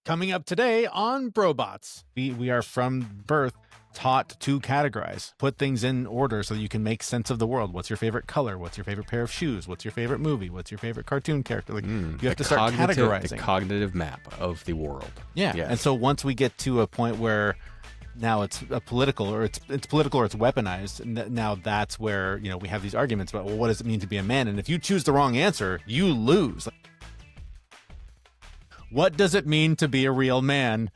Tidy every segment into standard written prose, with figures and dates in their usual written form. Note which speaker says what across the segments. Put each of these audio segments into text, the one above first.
Speaker 1: Coming up today on Brobots, we are from birth taught to categorize, put things in order so that you can make sense of the world. What's your favorite color? What's your favorite pair of shoes? What's your favorite movie? What's your favorite cartoon character? Like, you have to start categorizing.
Speaker 2: The cognitive map of the world.
Speaker 1: Yeah. Yes. And so once we get to a point where now it's a political, or it's political, or it's weaponized, now that's where, you know, we have these arguments about, well, what does it mean to be a man? And if you choose the wrong answer, you lose. What does it mean to be a real man,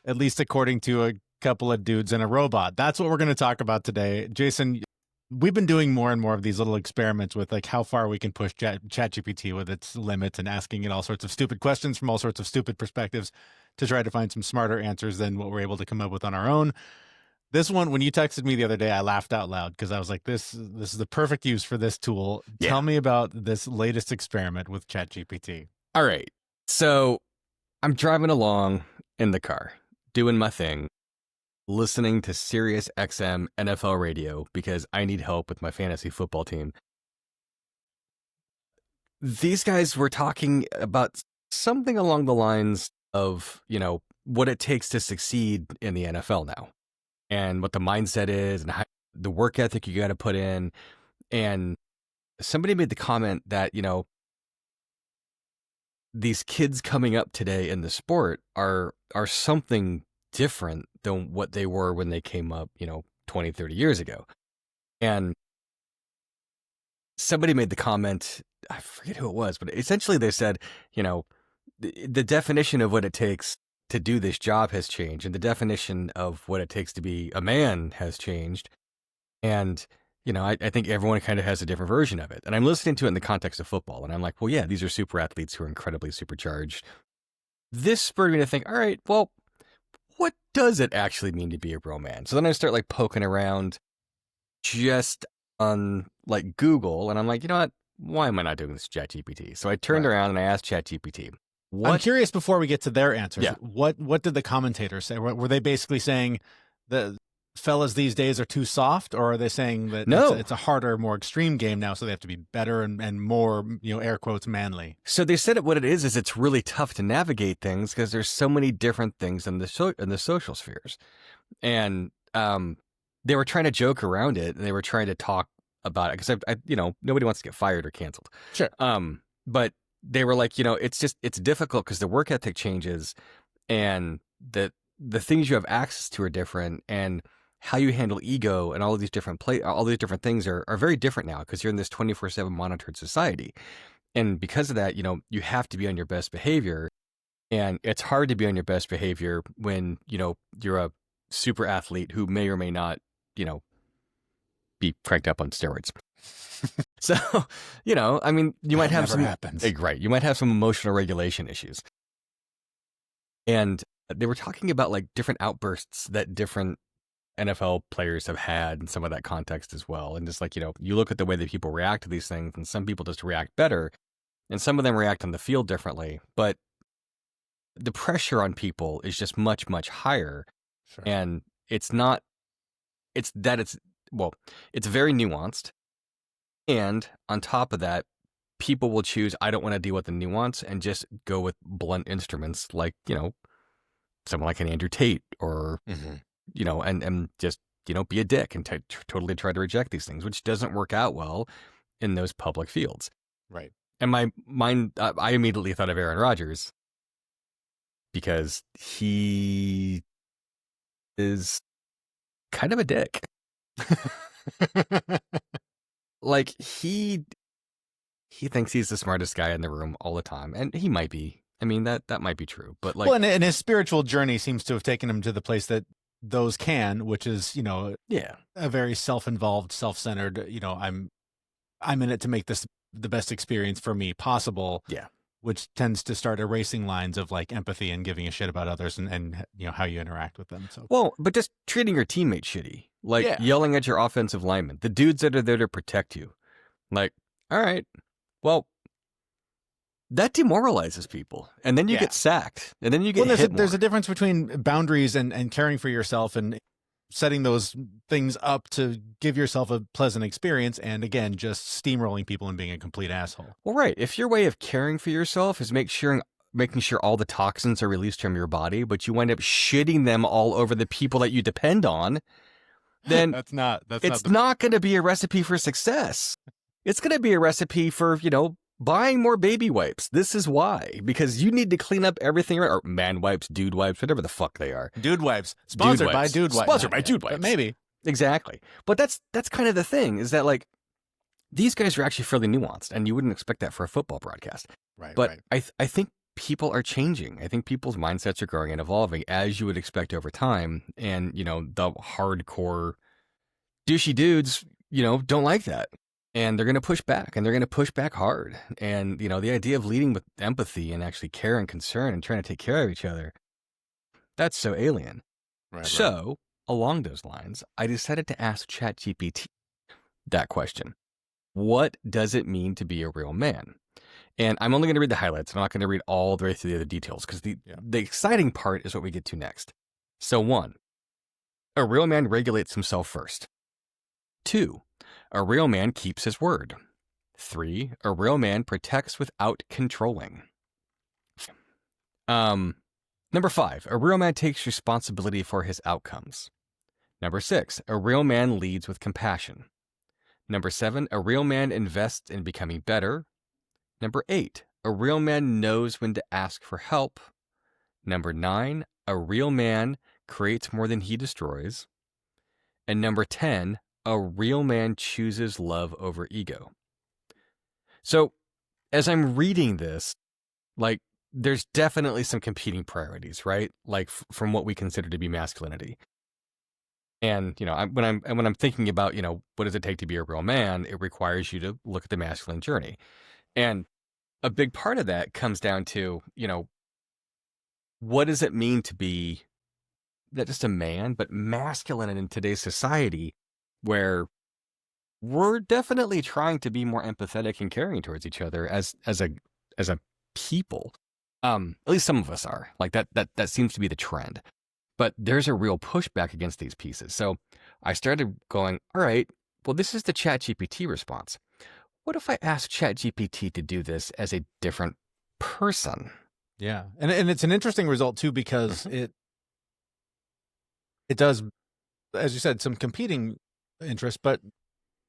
Speaker 1: at least according to a couple of dudes and a robot? That's what we're going to talk about today. Jason, we've been doing more and more of these little experiments with like how far we can push ChatGPT with its limits and asking it all sorts of stupid questions from all sorts of stupid perspectives to try to find some smarter answers than what we're able to come up with on our own. This one, when you texted me the other day, I laughed out loud because I was like, this is the perfect use for this tool. Yeah. Tell me about this latest experiment with ChatGPT.
Speaker 2: All right. So I'm driving along in the car, doing my thing, listening to Sirius XM NFL radio because I need help with my fantasy football team. These guys were talking about something along the lines of, you know, what it takes to succeed in the NFL now and what the mindset is and how, the work ethic you got to put in. And somebody made the comment that, you know, these kids coming up today in the sport are something different than what they were when they came up, you know, 20, 30 years ago. And somebody made the comment, I forget who it was, but essentially they said, you know, the definition of what it takes to do this job has changed, and the definition of what it takes to be a man has changed. And you know, I think everyone kind of has a different version of it. And I'm listening to it in the context of football. And I'm like, well, yeah, these are super athletes who are incredibly supercharged. This spurred me to think, all right, well, what does it actually mean to be a real man? So then I start like poking around just on like Google. And I'm like, you know what? Why am I not doing this ChatGPT? So I turned around and I asked ChatGPT.
Speaker 1: I'm curious, before we get to their answers, what did the commentators say? Were they basically saying the fellas these days are too soft, or are they saying that it's a harder, more extreme game now, so they have to be better and more, you know, air quotes, manly?
Speaker 2: So they said what it is it's really tough to navigate things because there's so many different things in the social spheres. And they were trying to joke around it, and they were trying to talk about it because I you know, nobody wants to get fired or canceled.
Speaker 1: Sure.
Speaker 2: But they were like, you know, it's difficult because the work ethic changes and the things you have access to are different, and how you handle ego and all of these different things are very different now because you're in this 24/7 monitored society. And because of that, you know, you have to be on your best behavior, and it's hard to be on your best behavior when, you know, you're a super athlete who may or may not, you know, be cranked up on steroids. So, you know, I mean, you might have you might have some emotional regulation issues. And they were talking about like different outbursts that different NFL players have had in some of that context as well. And just like, you know, you look at the way that people react to these things, and some people just react better, and some of them react on the field differently. But the pressure on people is just much, much higher.
Speaker 1: Sure.
Speaker 2: And it's very nuanced. And on top of that, people will choose, I don't want to deal with the nuance, and just go with blunt instruments like, you know, someone like an Andrew Tate or, you know, and just, you know, be a dick and totally try to reject these things, which doesn't work out well in those public fields.
Speaker 1: Right.
Speaker 2: And my mind, I immediately thought of Aaron Rodgers because he is kind of a dick. Like he thinks he's the smartest guy in the room all the time, and he might be. I mean, that might be true, but like,
Speaker 1: well, and his spiritual journey seems to have taken him to the place that those can, which is, you know, a very self-involved, self-centered, you know, I'm in it to make this the best experience for me possible.
Speaker 2: Yeah.
Speaker 1: Which tends to start erasing lines of like empathy and giving a shit about others and you know, how you interact with them. So,
Speaker 2: well, but just treating your teammates shitty, like yelling at your offensive linemen, the dudes that are there to protect you. Like, all right, well, that demoralizes people, and then you get sacked, and then you get hit more.
Speaker 1: There's a difference between boundaries and caring for yourself and setting those things up to give yourself a pleasant experience, and again, just steamrolling people and being a complete asshole.
Speaker 2: Well, right. If your way of caring for yourself is making making sure all the toxins are released from your body, but you wind up shitting them all over the people that you depend on, then
Speaker 1: That's not
Speaker 2: going to be a recipe for success. It's going to be a recipe for, buying more baby wipes. This is why, because you need to clean up everything, or man wipes, dude wipes, whatever the fuck they are.
Speaker 1: Dude wipes. Sponsored by Dude Wipes.
Speaker 2: Sponsored by Dude Wipes.
Speaker 1: Maybe.
Speaker 2: Exactly. But that's kind of the thing, is that like these guys are actually fairly nuanced, and you wouldn't expect that for a football broadcast.
Speaker 1: Right.
Speaker 2: But right. I think people are changing. I think people's mindsets are growing and evolving, as you would expect over time. And, the hardcore douchey dudes, don't like that. And they're going to push back, and they're going to push back hard. And, the idea of leading with empathy and actually care and concern and trying to take care of each other, that's so alien.
Speaker 1: Right.
Speaker 2: So, along those lines, I decided to ask ChatGPT that question. What does it mean to be a real man? And I'm only going to read the highlights. I'm not going to read all the way through the other details, because the exciting part is what we get to next. So 1, a real man regulates himself first. 2, a real man keeps his word. 3, a real man protects without controlling. Number 5, a real man takes responsibility for his outcomes. Number 6, a real man leads with compassion. Number 7, a real man invests in becoming better. Number 8, a real man knows when to ask for help. Number 9, a real man creates more than he destroys. And number 10, a real man chooses love over ego. So, as I'm reading this, like, there's definitely some competing priorities, right? Like, from what we consider to be masculinity. And, when I'm thinking about, what does it take to be a real man, it requires you to look at the masculine journey. And a big part of that comes down to, what does it mean to be not just a man, but masculine in today's society, where we're definitely trying to be more empathetic and caring towards each other as a people. At least some of us are. Like that seems to be the trend. But there's a real pushback against these pieces. So I started going, all right, well, this is the ChatGPT response. What if I ask ChatGPT to do this as a different person?
Speaker 1: Yeah. And it's an interesting result too, because it does, as you said, some competing interests, but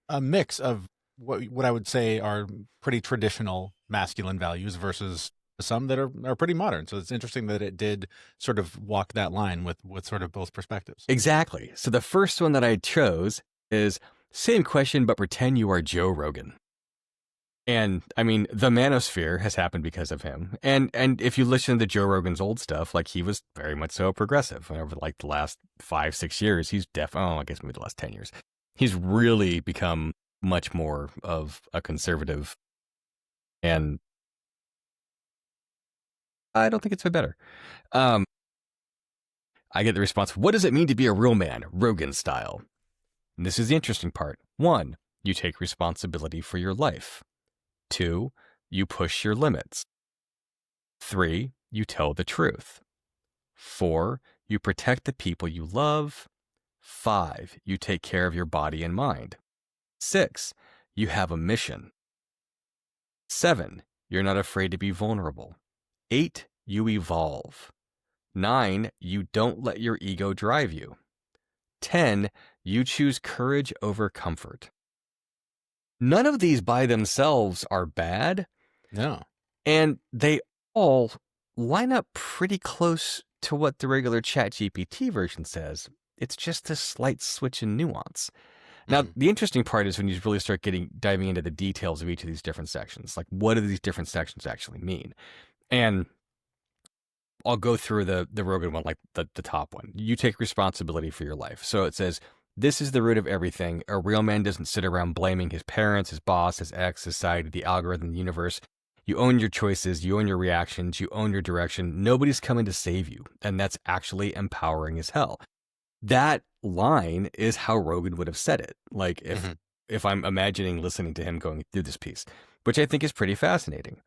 Speaker 1: a mix of what I would say are pretty traditional masculine values versus some that are pretty modern. So it's interesting that it did sort of walk that line with sort of both perspectives.
Speaker 2: Exactly. So the first one that I chose is same question, but pretend you are Joe Rogan. And I mean, the manosphere has happened because of him. And if you listen to Joe Rogan's old stuff, like, he was very much so progressive. And over like the last 5-6 years, he's I guess maybe the last 10 years, he's really become much more of a conservative. And I don't think it's been better. I get the response, what does it mean to be a real man, Rogan style? And this is the interesting part. 1, you take responsibility for your life. 2, you push your limits. 3, you tell the truth. 4, you protect the people you love. 5, you take care of your body and mind. 6, you have a mission. 7, you're not afraid to be vulnerable. 8, you evolve. 9, you don't let your ego drive you. 10, you choose courage over comfort. None of these by themselves are bad.
Speaker 1: No.
Speaker 2: And they all line up pretty close to what the regular ChatGPT version says. It's just a slight switch in nuance. Now, the interesting part is when you really start diving into the details of each of these different sections. Like, what do these different sections actually mean? And I'll go through the Rogan one, like the top one. You take responsibility for your life. So it says, this is the root of everything. A real man doesn't sit around blaming his parents, his boss, his ex, society, the algorithm, the universe. You own your choices. You own your reactions. You own your direction. Nobody's coming to save you. And that's actually empowering as hell. That line is how Rogan would have said it. Like, if I'm imagining listening to him going through this piece, which I think is pretty fascinating.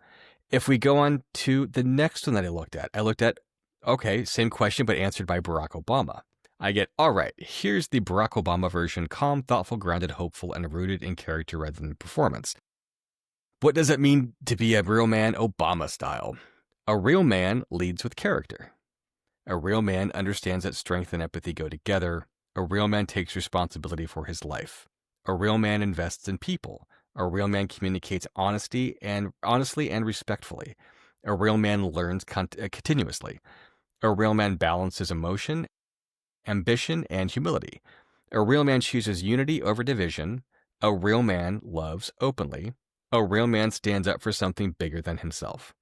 Speaker 2: If we go on to the next one that I looked at, okay, same question, but answered by Barack Obama. I get, all right, here's the Barack Obama version, calm, thoughtful, grounded, hopeful, and rooted in character rather than performance. What does it mean to be a real man, Obama style? A real man leads with character. A real man understands that strength and empathy go together. A real man takes responsibility for his life. A real man invests in people. A real man communicates honestly and respectfully. A real man learns continuously. A real man balances emotion, ambition, and humility. A real man chooses unity over division. A real man loves openly. A real man stands up for something bigger than himself.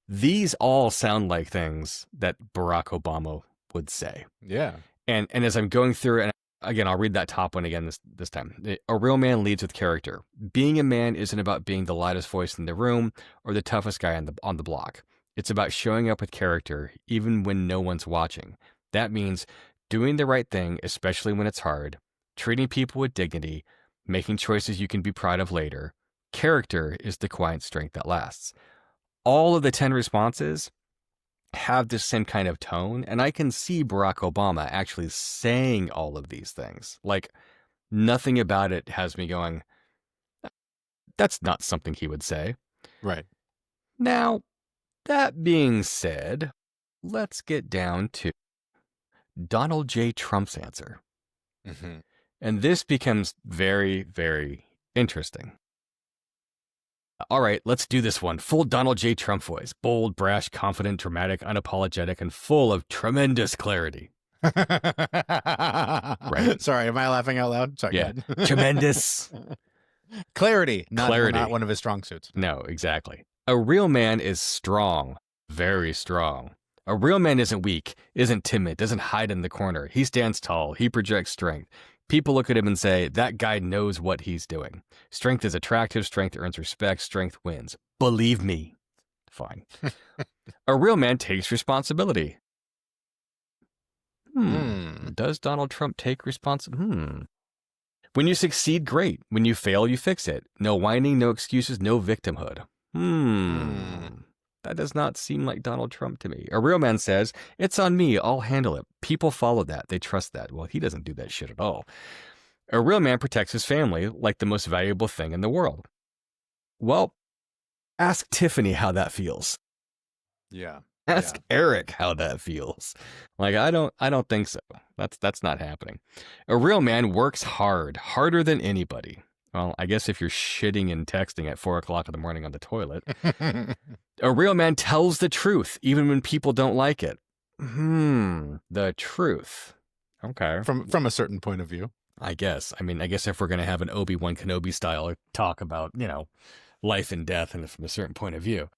Speaker 2: These all sound like things that Barack Obama would say.
Speaker 1: Yeah.
Speaker 2: And as I'm going through, and again, I'll read that top one again this time. A real man leads with character. Being a man isn't about being the loudest voice in the room or the toughest guy on the block. It's about showing up with character, even when no one's watching. That means doing the right thing, especially when it's hard, treating people with dignity, making choices you can be proud of later. Character is the quiet strength that lasts. All of the 10 responses have this same kind of tone, and I can see Barack Obama actually saying all of these things. Like, nothing about it has me going, that's not something he would say.
Speaker 1: Right.
Speaker 2: Now, that being said, let's get down to Donald J. Trump's answer.
Speaker 1: Mm-hmm.
Speaker 2: And this becomes very, very interesting. All right, let's do this one. Full Donald J. Trump voice. Bold, brash, confident, dramatic, unapologetic, and full of tremendous clarity.
Speaker 1: Right. Sorry, am I laughing out loud? Sorry.
Speaker 2: Yeah. Tremendous.
Speaker 1: Clarity.
Speaker 2: Clarity.
Speaker 1: Not one of his strong suits.
Speaker 2: No, exactly. A real man is strong. Very strong. A real man isn't weak, isn't timid, doesn't hide in the corner. He stands tall. He projects strength. People look at him and say, that guy knows what he's doing. Strength is attractive. Strength earns respect. Strength wins. Believe me. Fine. A real man takes responsibility. Does Donald Trump take responsibility? When you succeed, great. When you fail, you fix it. No whining, no excuses, no victimhood. That does not seem like Donald Trump to me. A real man says, it's on me, I'll handle it. People follow that. They trust that. Well, he doesn't do that shit at all. A real man protects his family like the most valuable thing in the world. Well, ask Tiffany how that feels.
Speaker 1: Yeah.
Speaker 2: Ask Eric how that feels. Like, I don't think so. That's not happening. A real man works hard, harder than anybody. Well, I guess if you're shitting and texting at 4 o'clock in the morning on the toilet. A real man tells the truth, even when people don't like it. The truth. Okay.
Speaker 1: From a certain point of view.
Speaker 2: I guess. I mean, I guess if we're going to have an Obi-Wan Kenobi style talk about, life and death and from a certain point of view.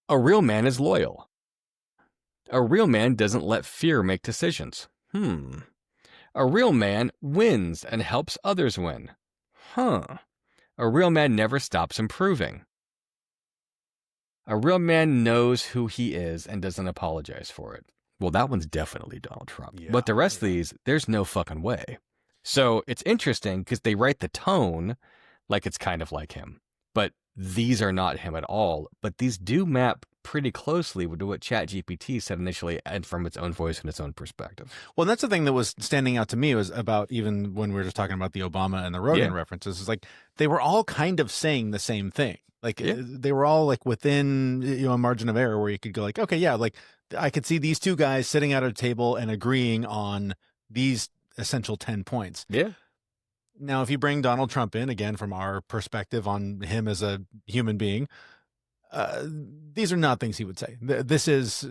Speaker 2: A real man is loyal. A real man doesn't let fear make decisions. A real man wins and helps others win. A real man never stops improving. A real man knows who he is and doesn't apologize for it. Well, that one's definitely Donald Trump.
Speaker 1: Yeah,
Speaker 2: but the rest of these, there's no fucking way. So it's interesting because they write the tone like it's kind of like him. But these are not him at all. But these do map pretty closely to what ChatGPT said initially and from its own voice and its own perspective.
Speaker 1: Well, that's the thing that was standing out to me was about even when we were just talking about the Obama and the Rogan references, is like they were all kind of saying the same thing. Like they were all like within a margin of error where you could go like, okay, yeah, like I could see these two guys sitting at a table and agreeing on these essential 10 points.
Speaker 2: Yeah.
Speaker 1: Now, if you bring Donald Trump in, again, from our perspective on him as a human being, these are not things he would say. This is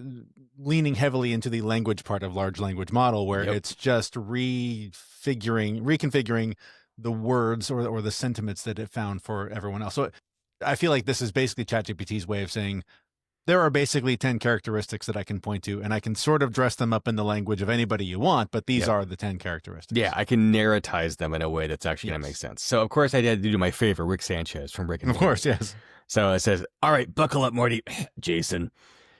Speaker 1: leaning heavily into the language part of large language model where it's just reconfiguring the words or the sentiments that it found for everyone else. So I feel like this is basically ChatGPT's way of saying there are basically 10 characteristics that I can point to, and I can sort of dress them up in the language of anybody you want, but these are the 10 characteristics.
Speaker 2: Yeah, I can narratize them in a way that's actually going to make sense. So, of course, I had to do my favorite, Rick Sanchez from Rick and Morty.
Speaker 1: Of course, yes.
Speaker 2: So it says, all right, buckle up, Morty. Jason,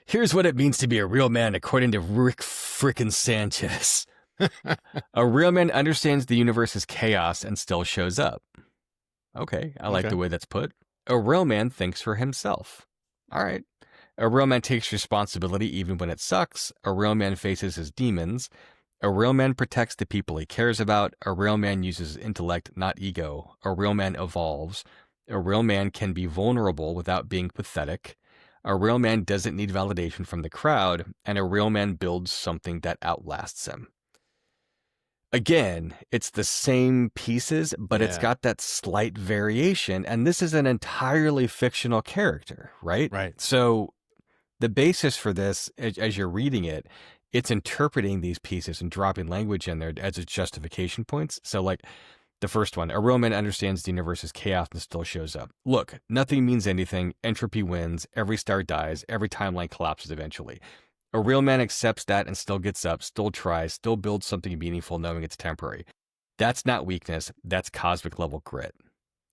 Speaker 2: here's what it means to be a real man according to Rick frickin' Sanchez. A real man understands the universe is chaos and still shows up. Okay, I like the way that's put. A real man thinks for himself. All right. A real man takes responsibility even when it sucks. A real man faces his demons. A real man protects the people he cares about. A real man uses intellect, not ego. A real man evolves. A real man can be vulnerable without being pathetic. A real man doesn't need validation from the crowd, and a real man builds something that outlasts him. Again, it's the same pieces, but it's got that slight variation, and this is an entirely fictional character, right?
Speaker 1: Right.
Speaker 2: So the basis for this, as you're reading it, it's interpreting these pieces and dropping language in there as its justification points. So like the first one, a real man understands the universe is chaos and still shows up. Look, nothing means anything. Entropy wins. Every star dies. Every timeline collapses eventually. A real man accepts that and still gets up, still tries, still builds something meaningful knowing it's temporary. That's not weakness. That's cosmic level grit.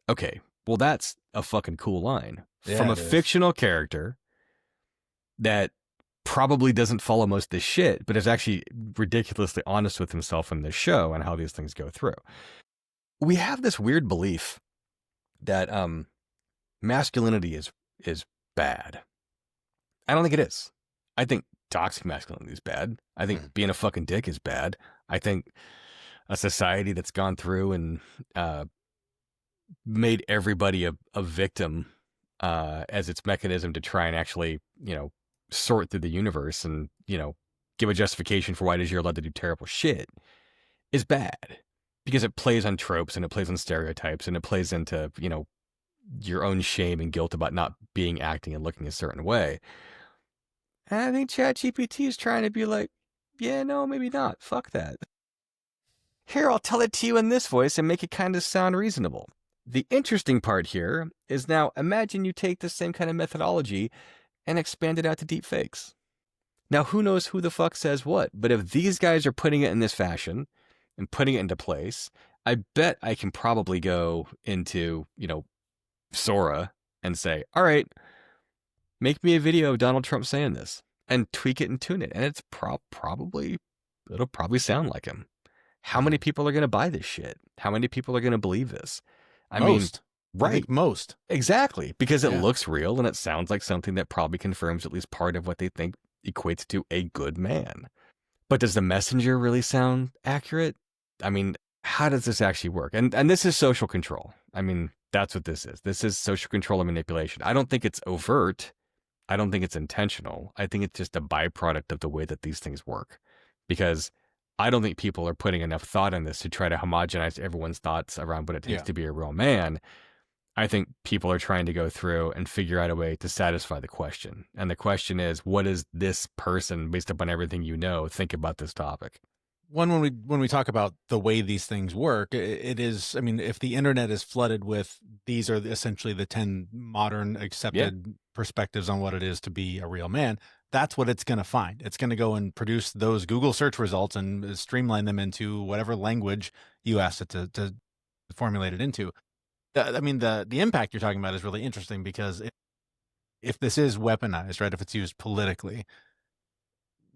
Speaker 2: Okay, well, that's a fucking cool line. From a fictional character that probably doesn't follow most of this shit, but is actually ridiculously honest with himself in this show and how these things go through. We have this weird belief that masculinity is bad. I don't think it is. I think toxic masculinity is bad. I think being a fucking dick is bad. I think a society that's gone through and made everybody a victim as its mechanism to try and actually, sort through the universe and, give a justification for why it is you're allowed to do terrible shit is bad. Because it plays on tropes and it plays on stereotypes and it plays into, your own shame and guilt about not being, acting, and looking a certain way. And I think ChatGPT is trying to be like, yeah, no, maybe not. Fuck that. Here, I'll tell it to you in this voice and make it kind of sound reasonable. The interesting part here is now imagine you take the same kind of methodology and expand it out to deepfakes. Now, who knows who the fuck says what, but if these guys are putting it in this fashion and putting it into place, I bet I can probably go into, Sora and say, all right, make me a video of Donald Trump saying this and tweak it and tune it. And it's it'll probably sound like him. How many people are going to buy this shit? How many people are going to believe this? I mean, right.
Speaker 1: I think most.
Speaker 2: Exactly. Because it looks real and it sounds like something that probably confirms at least part of what they think equates to a good man. But does the messenger really sound accurate? I mean, how does this actually work? And this is social control. I mean, that's what this is. This is social control and manipulation. I don't think it's overt. I don't think it's intentional. I think it's just a byproduct of the way that these things work. Because I don't think people are putting enough thought in this to try to homogenize everyone's thoughts around what it takes to be a real man. I think people are trying to go through and figure out a way to satisfy the question. And the question is, what does this person, based upon everything you know, think about this topic?
Speaker 1: When we talk about the way these things work, it is, I mean, if the internet is flooded with, these are essentially the 10 modern accepted perspectives on what it is to be a real man, that's what it's going to find. It's going to go and produce those Google search results and streamline them into whatever language you asked it to formulate it into. I mean, the impact you're talking about is really interesting because if this is weaponized, right, if it's used politically,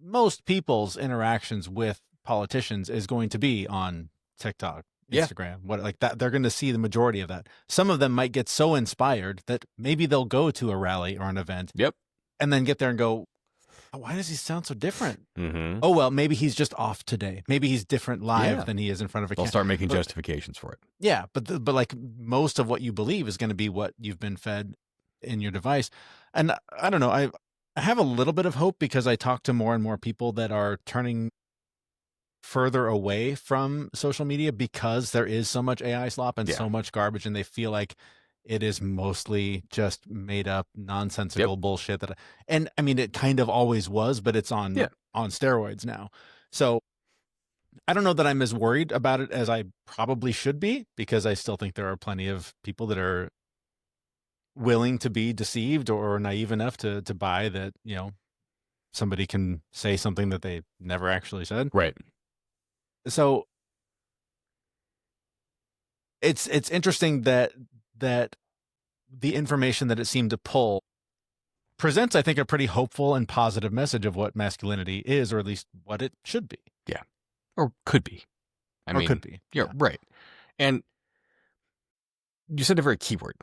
Speaker 1: most people's interactions with politicians is going to be on TikTok, Instagram, what like that. They're going to see the majority of that. Some of them might get so inspired that maybe they'll go to a rally or an event, and then get there and go, oh, why does he sound so different? Oh, well, maybe he's just off today. Maybe he's different live than he is in front of a camera.
Speaker 2: They'll start making justifications for it.
Speaker 1: Yeah, but like most of what you believe is going to be what you've been fed in your device. And I don't know, I have a little bit of hope because I talk to more and more people that are turning further away from social media because there is so much AI slop and so much garbage, and they feel like it is mostly just made up nonsensical bullshit and I mean, it kind of always was, but it's on steroids now. So I don't know that I'm as worried about it as I probably should be, because I still think there are plenty of people that are willing to be deceived or naive enough to buy that, somebody can say something that they never actually said.
Speaker 2: Right.
Speaker 1: So it's interesting that the information that it seemed to pull presents, I think, a pretty hopeful and positive message of what masculinity is, or at least what it should be.
Speaker 2: Yeah. Or could be. I mean,
Speaker 1: could be.
Speaker 2: Yeah, right. And you said a very key word.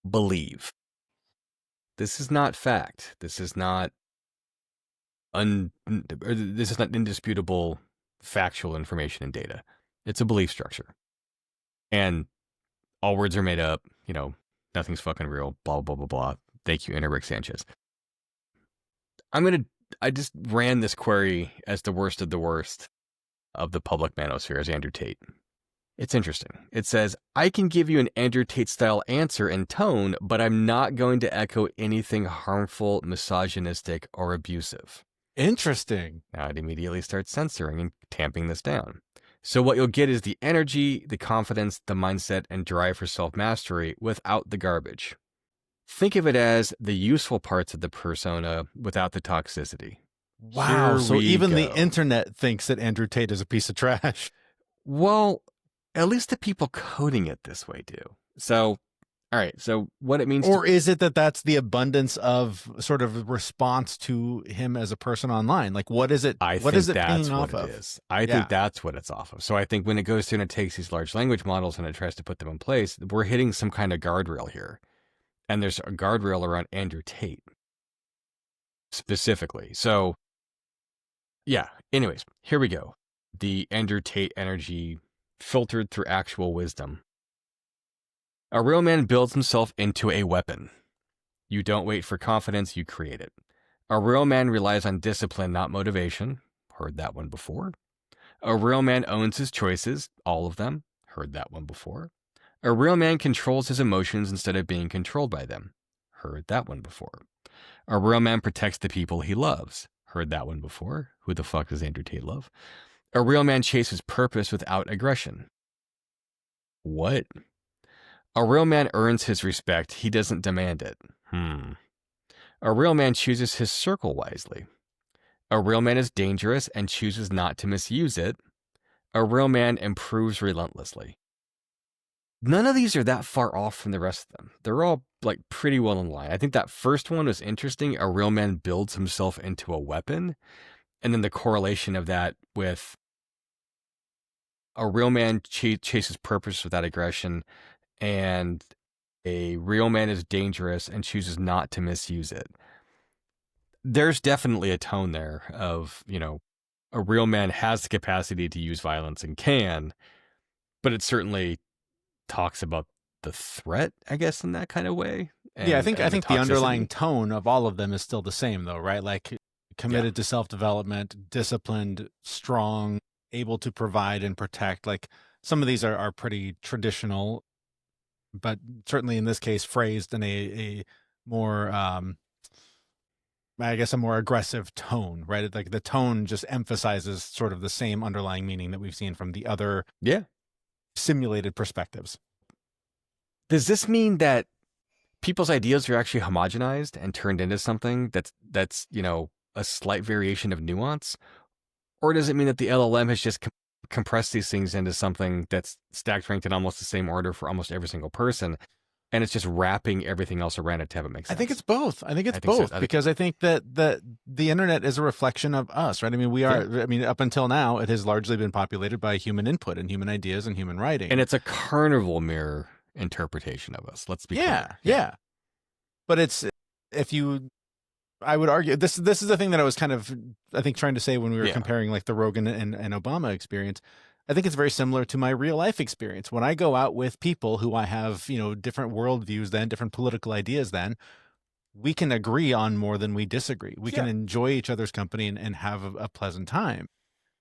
Speaker 2: Believe. This is not fact. This is not indisputable factual information and data. It's a belief structure. And all words are made up, nothing's fucking real, blah, blah, blah, blah. Thank you, Rick Sanchez. I just ran this query as the worst of the worst of the public manosphere as Andrew Tate. It's interesting. It says, I can give you an Andrew Tate style answer and tone, but I'm not going to echo anything harmful, misogynistic, or abusive.
Speaker 1: Interesting.
Speaker 2: Now it immediately starts censoring and tamping this down. So what you'll get is the energy, the confidence, the mindset, and drive for self-mastery without the garbage. Think of it as the useful parts of the persona without the toxicity.
Speaker 1: Wow.
Speaker 2: Here
Speaker 1: So
Speaker 2: we
Speaker 1: even
Speaker 2: go.
Speaker 1: the internet thinks that Andrew Tate is a piece of trash.
Speaker 2: Well, at least the people coding it this way do. So, all right. So what it means
Speaker 1: Or is it that that's the abundance of sort of response to him as a person online? Like, what is it? What is it paying off of?
Speaker 2: I think that's what it's off of. So I think when it goes through and it takes these large language models and it tries to put them in place, we're hitting some kind of guardrail here. And there's a guardrail around Andrew Tate specifically. So, yeah. Anyways, here we go. The Andrew Tate energy filtered through actual wisdom. A real man builds himself into a weapon. You don't wait for confidence, you create it. A real man relies on discipline, not motivation. Heard that one before. A real man owns his choices, all of them. Heard that one before. A real man controls his emotions instead of being controlled by them. Heard that one before. A real man protects the people he loves. Heard that one before. Who the fuck does Andrew Tate love? A real man chases purpose without aggression. What? A real man earns his respect. He doesn't demand it. A real man chooses his circle wisely. A real man is dangerous and chooses not to misuse it. A real man improves relentlessly. None of these are that far off from the rest of them. They're all like pretty well in line. I think that first one was interesting. A real man builds himself into a weapon. And then the correlation of that with a real man chases purpose without aggression, and a real man is dangerous and chooses not to misuse it. There's definitely a tone there of, a real man has the capacity to use violence and can, but it certainly talks about the threat, I guess, in that kind of way.
Speaker 1: I think the underlying tone of all of them is still the same, though, right? Like committed to self-development, disciplined, strong, able to provide and protect. Like some of these are pretty traditional, but certainly in this case phrased in a more, I guess, a more aggressive tone, right? Like the tone just emphasizes sort of the same underlying meaning that we've seen from the other simulated perspectives.
Speaker 2: Does this mean that people's ideas are actually homogenized and turned into something that's a slight variation of nuance? Or does it mean that the LLM has just compressed these things into something that's stacked ranked in almost the same order for almost every single person, and it's just wrapping everything else around it to have it make sense?
Speaker 1: I think it's both. I think it's both because I think that the internet is a reflection of us, right? I mean, we are. I mean, up until now, it has largely been populated by human input and human ideas and human writing,
Speaker 2: and it's a carnival mirror interpretation of us. Let's be clear.
Speaker 1: Yeah. But I would argue this is the thing that I was kind of, I think, trying to say when we were comparing like the Rogan and Obama experience. I think it's very similar to my real life experience. When I go out with people who I have, different worldviews than, different political ideas than, we can agree on more than we disagree. We can enjoy each other's company and have a pleasant time.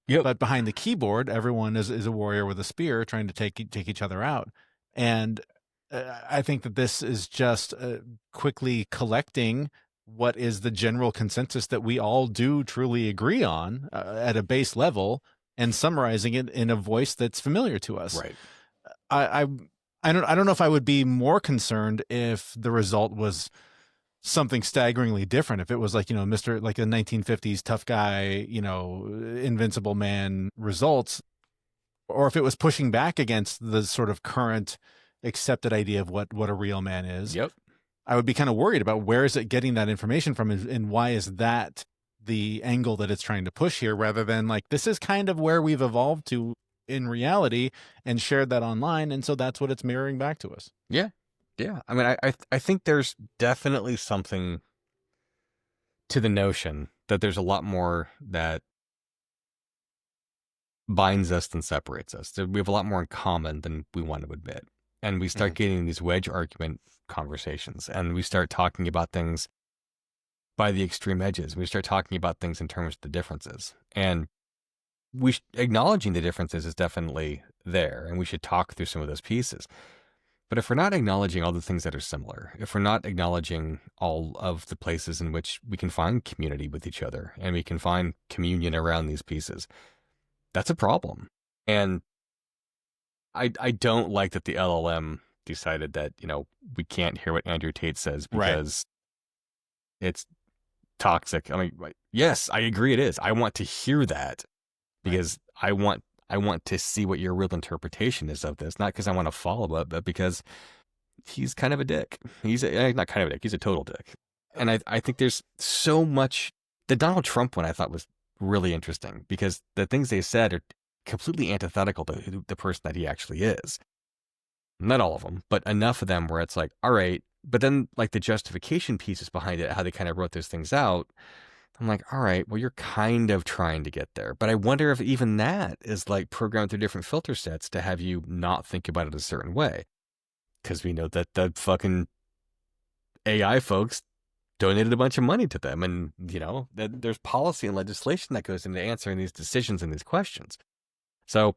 Speaker 2: Yep.
Speaker 1: But behind the keyboard, everyone is a warrior with a spear trying to take each other out. And I think that this is just quickly collecting what is the general consensus that we all do truly agree on at a base level and summarizing it in a voice that's familiar to us.
Speaker 2: Right.
Speaker 1: I don't know if I would be more concerned if the result was something staggeringly different. If it was like, Mr. like a 1950s tough guy, invincible man results, or if it was pushing back against the sort of current accepted idea of what a real man is.
Speaker 2: Yep.
Speaker 1: I would be kind of worried about where is it getting that information from and why is that the angle that it's trying to push here, rather than like, this is kind of where we've evolved to in reality and shared that online. And so that's what it's mirroring back to us.
Speaker 2: Yeah. Yeah. I mean, I think there's definitely something to the notion that there's a lot more that binds us than separates us. We have a lot more in common than we want to admit. and we start getting these wedge argument conversations, and we start talking about things by the extreme edges. We start talking about things in terms of the differences, and acknowledging the differences is definitely there, and we should talk through some of those pieces. But if we're not acknowledging all the things that are similar, if we're not acknowledging all of the places in which we can find community with each other and we can find communion around these pieces, that's a problem. And I don't like that the LLM decided that, we can't hear what Andrew Tate says because it's toxic. I mean, yes, I agree it is. I want to hear that because I want to see what your real interpretation is of this, not because I want to follow it, but because he's kind of a dick. He's not kind of a dick. He's a total dick. And I think there's so much. The Donald Trump one I thought was really interesting because the things they said are completely antithetical to the person that he actually is. Not all of them, but enough of them where it's like, all right. But then like the justification pieces behind it, how they kind of wrote those things out. I'm like, all right, well, you're kind of trying to get there. But I wonder if even that is like programmed through different filter sets to have you not think about it a certain way. Because we know that the fucking AI folks donated a bunch of money to them. And, that there's policy and legislation that goes into answering these decisions and these questions. So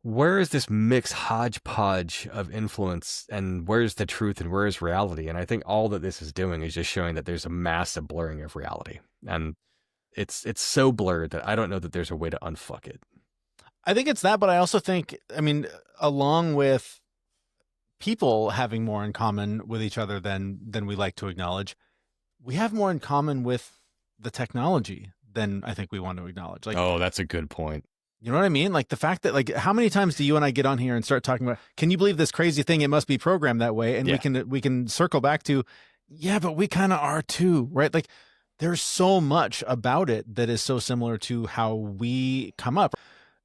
Speaker 2: where is this mixed hodgepodge of influence, and where's the truth and where is reality? And I think all that this is doing is just showing that there's a massive blurring of reality. And it's so blurred that I don't know that there's a way to unfuck it.
Speaker 1: I think it's that, but I also think, along with people having more in common with each other than we like to acknowledge, we have more in common with the technology than I think we want to acknowledge. Like,
Speaker 2: oh, that's a good point.
Speaker 1: You know what I mean? Like the fact that, like, how many times do you and I get on here and start talking about, can you believe this crazy thing? It must be programmed that way. And we can circle back to, yeah, but we kind of are too, right? Like there's so much about it that is so similar to how we come up.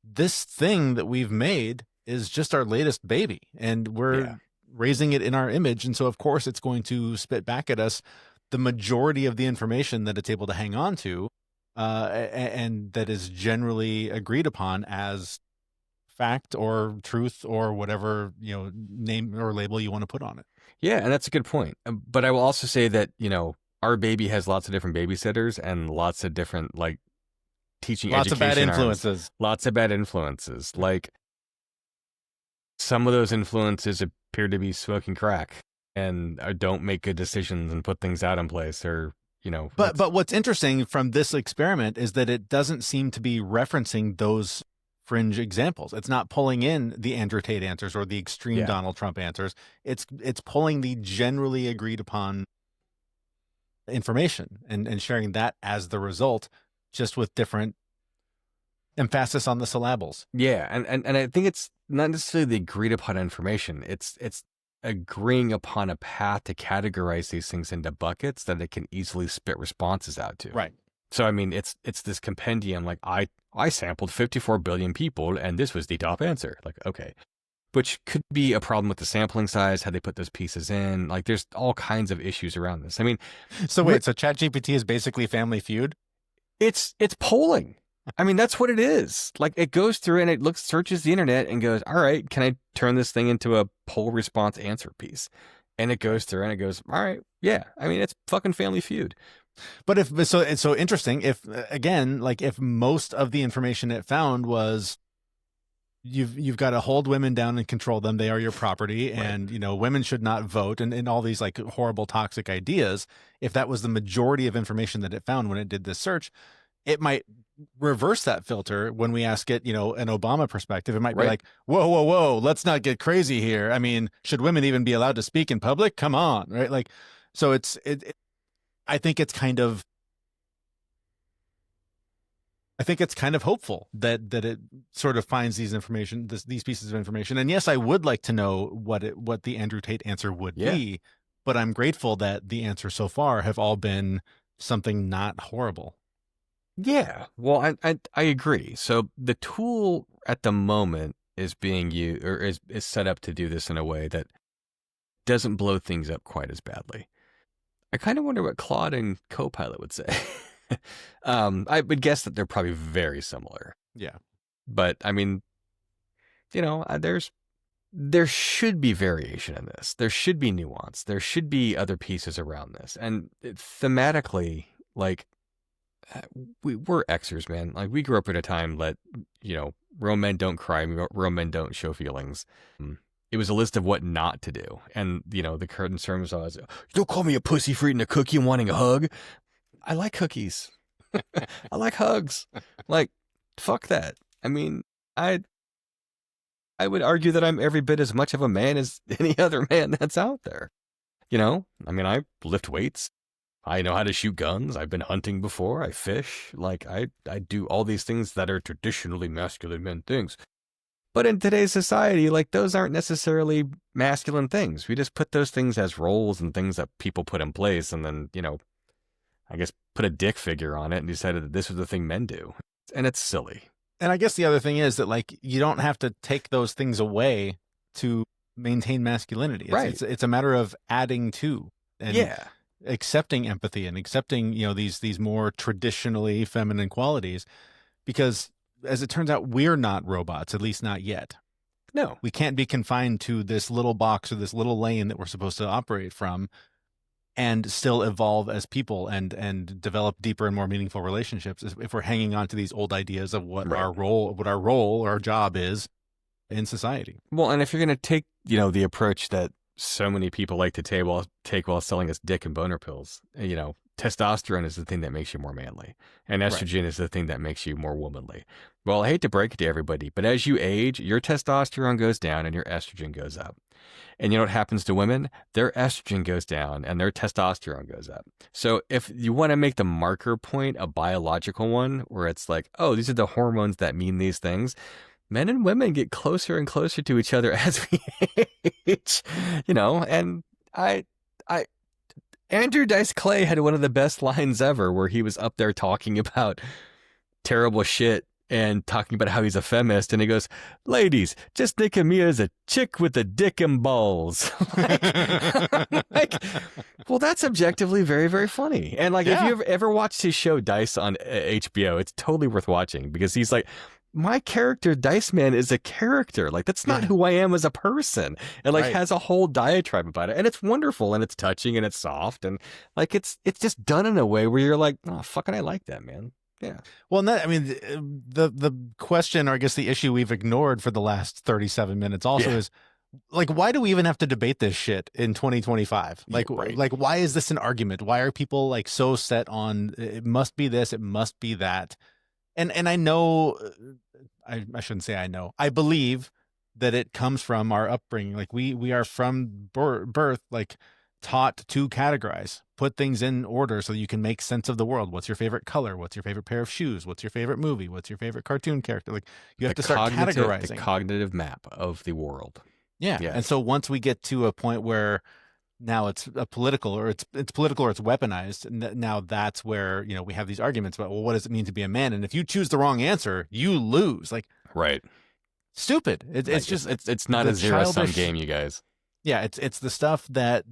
Speaker 1: This thing that we've made is just our latest baby, and we're raising it in our image. And so of course it's going to spit back at us the majority of the information that it's able to hang on to. And that is generally agreed upon as fact or truth or whatever, name or label you want to put on it.
Speaker 2: Yeah, and that's a good point. But I will also say that, our baby has lots of different babysitters and lots of different, like, teaching
Speaker 1: lots
Speaker 2: education
Speaker 1: of bad influences.
Speaker 2: Arms. Lots of bad influences. Like, some of those influences appear to be smoking crack and don't make good decisions and put things out in place, or
Speaker 1: But what's interesting from this experiment is that it doesn't seem to be referencing those fringe examples. It's not pulling in the Andrew Tate answers or the extreme Donald Trump answers. It's pulling the generally agreed upon information and sharing that as the result, just with different emphasis on the syllables.
Speaker 2: Yeah, and I think it's not necessarily the agreed upon information. It's agreeing upon a path to categorize these things into buckets that it can easily spit responses out to.
Speaker 1: Right.
Speaker 2: So, I mean, it's this compendium, like, I sampled 54 billion people, and this was the top answer. Like, okay. Which could be a problem with the sampling size, how they put those pieces in. Like, there's all kinds of issues around this. I mean...
Speaker 1: So wait, so ChatGPT is basically Family Feud?
Speaker 2: It's polling. I mean, that's what it is. Like, it goes through and it searches the internet and goes, all right, can I turn this thing into a poll response answer piece? And it goes through and it goes, all right, yeah. I mean, it's fucking Family Feud.
Speaker 1: But it's so interesting. If, again, like if most of the information it found was you've got to hold women down and control them, they are your property, right, and women should not vote, and all these like horrible toxic ideas, if that was the majority of information that it found when it did this search, it might reverse that filter when we ask it, an Obama perspective. It might be like, whoa, let's not get crazy here. I mean, should women even be allowed to speak in public? Come on, right? Like, so I think it's kind of hopeful that it sort of finds these pieces of information. And yes, I would like to know what the Andrew Tate answer would be, but I'm grateful that the answers so far have all been something not horrible.
Speaker 2: Yeah, well, I agree. So the tool at the moment is being used, or is set up to do this in a way that doesn't blow things up quite as badly. I kind of wonder what Claude and Copilot would say. I would guess that they're probably very similar.
Speaker 1: Yeah.
Speaker 2: But I mean, there's there should be variation in this. There should be nuance. There should be other pieces around this. And thematically, like, we're Xers, man. Like, we grew up at a time that, real men don't cry, real men don't show feelings. It was a list of what not to do. And, the concern was always, don't call me a pussy for eating a cookie and wanting a hug. I like cookies. I like hugs. Like, fuck that. I mean, I would argue that I'm every bit as much of a man as any other man that's out there. I mean, I lift weights. I know how to shoot guns. I've been hunting before. I fish. Like, I do all these things that are traditionally masculine men things. But in today's society, like, those aren't necessarily masculine things. We just put those things as roles and things that people put in place, and then, I guess put a dick figure on it and decided that this was the thing men do. And it's silly.
Speaker 1: And I guess the other thing is that, like, you don't have to take those things away to maintain masculinity.
Speaker 2: Right.
Speaker 1: It's a matter of adding to and accepting empathy and accepting, these more traditionally feminine qualities, because as it turns out, we're not robots, at least not yet.
Speaker 2: No.
Speaker 1: We can't be confined to this little box or this little lane that we're supposed to operate from and still evolve as people and develop deeper and more meaningful relationships if we're hanging on to these old ideas of what our role, our job is in society.
Speaker 2: Well, and if you're going to take, the approach that so many people like to take while selling us dick and boner pills, testosterone is the thing that makes you more manly, and estrogen is the thing that makes you more womanly. Well, I hate to break it to everybody, but as you age, your testosterone goes down and your estrogen goes up. And you know what happens to women? Their estrogen goes down and their testosterone goes up. So if you want to make the marker point a biological one, where it's like, oh, these are the hormones that mean these things, men and women get closer and closer to each other as we age, and Andrew Dice Clay had one of the best lines ever, where he was up there talking about terrible shit and talking about how he's a feminist, and he goes, ladies, just think of me as a chick with a dick and balls. Well, that's objectively very, very funny. And if you've ever watched his show Dice on HBO, it's totally worth watching, because he's like, my character, Dice Man, is a character. Like, that's not who I am as a person. And has a whole diatribe about it. And it's wonderful, and it's touching, and it's soft, and it's just done in a way where you're like, oh, fucking I like that, man. Yeah.
Speaker 1: Well, the question, or I guess the issue we've ignored for the last 37 minutes also is, like, why do we even have to debate this shit in 2025? Like, why is this an argument? Why are people like so set on it must be this, it must be that? And I know, I shouldn't say I know. I believe that it comes from our upbringing. Like, we are from birth, like, taught to categorize, put things in order so that you can make sense of the world. What's your favorite color? What's your favorite pair of shoes? What's your favorite movie? What's your favorite cartoon character? Like, you have to start categorizing.
Speaker 2: The cognitive map of the world.
Speaker 1: Yeah. And so once we get to a point where now it's a political, or it's political, or it's weaponized, now that's where, we have these arguments about, well, what does it mean to be a man? And if you choose the wrong answer, you lose. Like, stupid. It's
Speaker 2: not a zero-sum game, you guys.
Speaker 1: Yeah, it's the stuff that,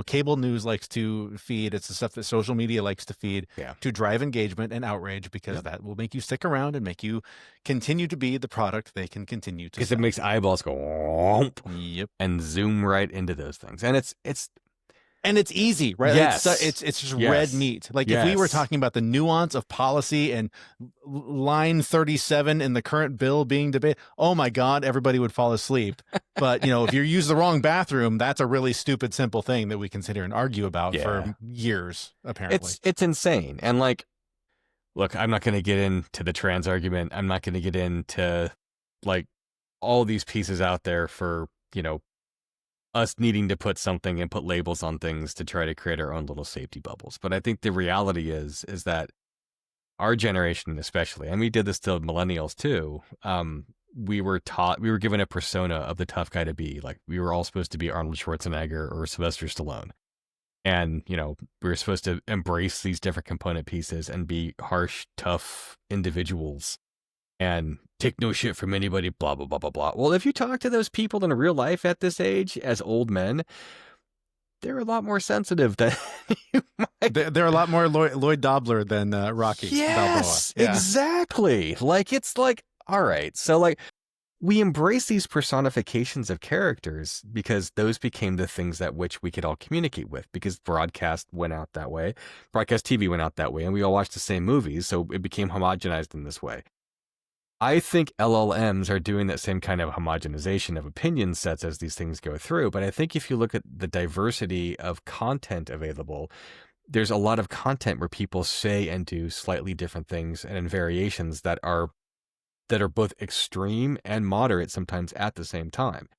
Speaker 1: cable news likes to feed. It's the stuff that social media likes to feed to drive engagement and outrage, because that will make you stick around and make you continue to be the product they can continue to.
Speaker 2: Because it makes eyeballs go whoomp, and zoom right into those things. And it's
Speaker 1: easy, right?
Speaker 2: Yes.
Speaker 1: It's just red meat. Like, if we were talking about the nuance of policy and line 37 in the current bill being debated, oh my God, everybody would fall asleep. But, if you use the wrong bathroom, that's a really stupid, simple thing that we can sit here and argue about for years, apparently.
Speaker 2: It's insane. And look, I'm not going to get into the trans argument. I'm not going to get into all these pieces out there for, us needing to put something and put labels on things to try to create our own little safety bubbles. But I think the reality is that our generation, especially, and we did this to millennials too, we were given a persona of the tough guy to be. Like, we were all supposed to be Arnold Schwarzenegger or Sylvester Stallone. And, we were supposed to embrace these different component pieces and be harsh, tough individuals and take no shit from anybody, blah, blah, blah, blah, blah. Well, if you talk to those people in real life at this age as old men, they're a lot more sensitive than you might.
Speaker 1: They're a lot more Lloyd Dobler than Rocky Balboa.
Speaker 2: Yes, exactly. Like, it's like, all right. So, we embrace these personifications of characters because those became the things that which we could all communicate with, because broadcast went out that way, broadcast TV went out that way, and we all watched the same movies, so it became homogenized in this way. I think LLMs are doing that same kind of homogenization of opinion sets as these things go through, but I think if you look at the diversity of content available, there's a lot of content where people say and do slightly different things and in variations that are both extreme and moderate sometimes at the same time.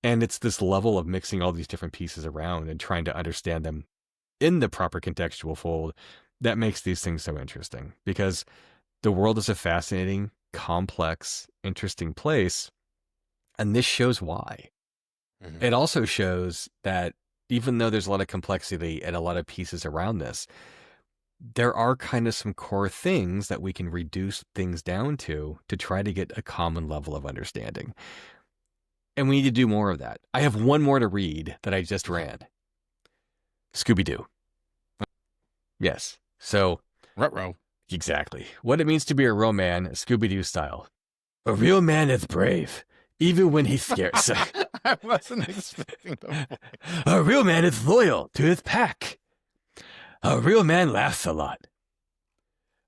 Speaker 2: And it's this level of mixing all these different pieces around and trying to understand them in the proper contextual fold that makes these things so interesting, because the world is a fascinating, complex, interesting place. And this shows why. It also shows that even though there's a lot of complexity and a lot of pieces around this, there are kind of some core things that we can reduce things down to try to get a common level of understanding. And we need to do more of that. I have one more to read that I just ran. Scooby-Doo. Yes. So,
Speaker 1: Ruh-roh.
Speaker 2: Exactly. What it means to be a real man, Scooby-Doo style. A real man is brave, even when he's scared.
Speaker 1: I wasn't expecting them.
Speaker 2: A real man is loyal to his pack. A real man laughs a lot.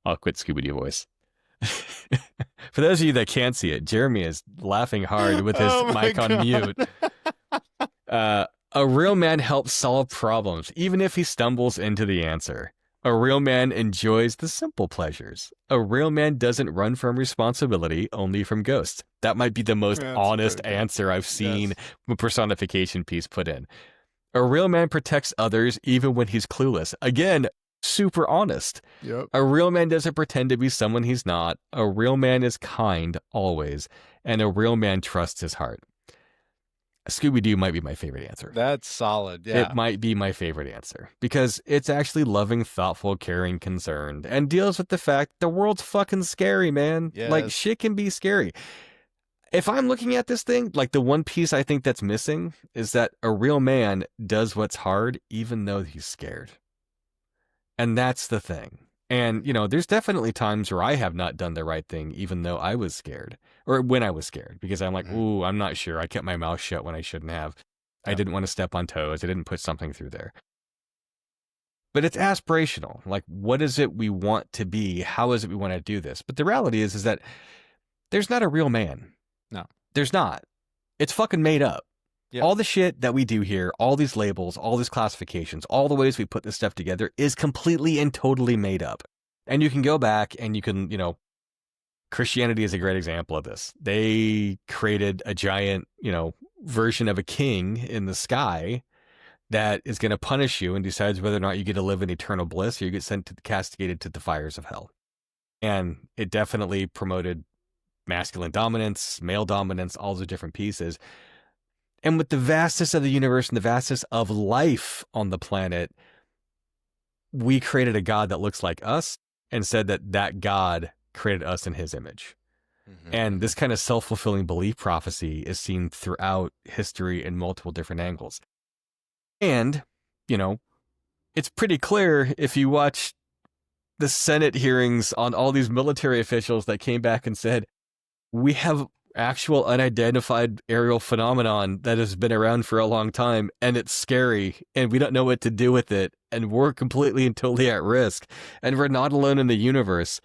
Speaker 2: I'll quit Scooby-Doo voice. For those of you that can't see it, Jeremy is laughing hard with his mic on mute. A real man helps solve problems, even if he stumbles into the answer. A real man enjoys the simple pleasures. A real man doesn't run from responsibility, only from ghosts. That might be the most honest answer I've seen a personification piece put in. A real man protects others even when he's clueless. Again, super honest.
Speaker 1: Yep.
Speaker 2: A real man doesn't pretend to be someone he's not. A real man is kind, always. And a real man trusts his heart. Scooby-Doo might be my favorite answer.
Speaker 1: That's solid, yeah.
Speaker 2: It might be my favorite answer. Because it's actually loving, thoughtful, caring, concerned. And deals with the fact the world's fucking scary, man.
Speaker 1: Yes.
Speaker 2: Like, shit can be scary. If I'm looking at this thing, like the one piece I think that's missing is that a real man does what's hard even though he's scared. And that's the thing. And, you know, there's definitely times where I have not done the right thing even though I was scared. Or when I was scared. Because I'm like, ooh, I'm not sure. I kept my mouth shut when I shouldn't have. I didn't want to step on toes. I didn't put something through there. But it's aspirational. Like, what is it we want to be? How is it we want to do this? But the reality is that there's not a real man.
Speaker 1: No.
Speaker 2: There's not. It's fucking made up. Yep. All the shit that we do here, all these labels, all these classifications, all the ways we put this stuff together is completely and totally made up. And you can go back and you can, you know, Christianity is a great example of this. They created a giant, you know, version of a king in the sky that is going to punish you and decides whether or not you get to live in eternal bliss or you get castigated to the fires of hell. And it definitely promoted masculine dominance, male dominance, all the different pieces. And with the vastness of the universe and the vastness of life on the planet, we created a God that looks like us and said that that God created us in his image. Mm-hmm. And this kind of self-fulfilling belief prophecy is seen throughout history in multiple different angles. And, you know, it's pretty clear if you watch the Senate hearings on all these military officials that came back and said, we have actual unidentified aerial phenomenon that has been around for a long time, and it's scary, and we don't know what to do with it, and we're completely and totally at risk, and we're not alone in the universe.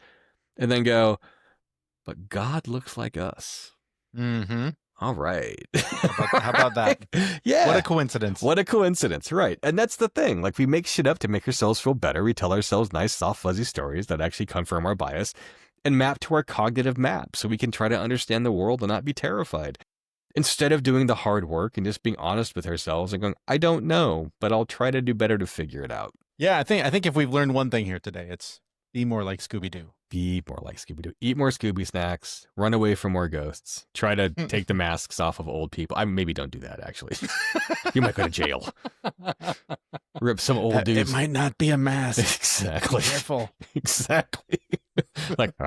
Speaker 2: And then go, but God looks like us.
Speaker 1: Mm-hmm.
Speaker 2: All right.
Speaker 1: How about that?
Speaker 2: Yeah.
Speaker 1: What a coincidence.
Speaker 2: What a coincidence, right. And that's the thing. Like, we make shit up to make ourselves feel better. We tell ourselves nice, soft, fuzzy stories that actually confirm our bias and map to our cognitive map so we can try to understand the world and not be terrified. Instead of doing the hard work and just being honest with ourselves and going, I don't know, but I'll try to do better to figure it out.
Speaker 1: Yeah, I think if we've learned one thing here today, it's be more like Scooby-Doo.
Speaker 2: Be more like Scooby-Doo. Eat more Scooby snacks. Run away from more ghosts. Try to take the masks off of old people. I maybe don't do that, actually. You might go to jail. Rip some old dudes.
Speaker 1: It might not be a mask.
Speaker 2: Exactly.
Speaker 1: Be careful.
Speaker 2: Exactly. Like,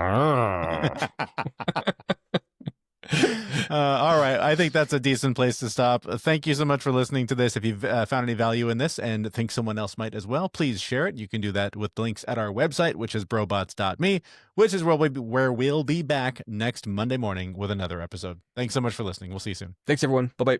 Speaker 1: All right. I think that's a decent place to stop. Thank you so much for listening to this. If you've found any value in this and think someone else might as well, please share it. You can do that with links at our website, which is brobots.me, which is where we'll be back next Monday morning with another episode. Thanks so much for listening. We'll see you soon.
Speaker 2: Thanks, everyone. Bye-bye.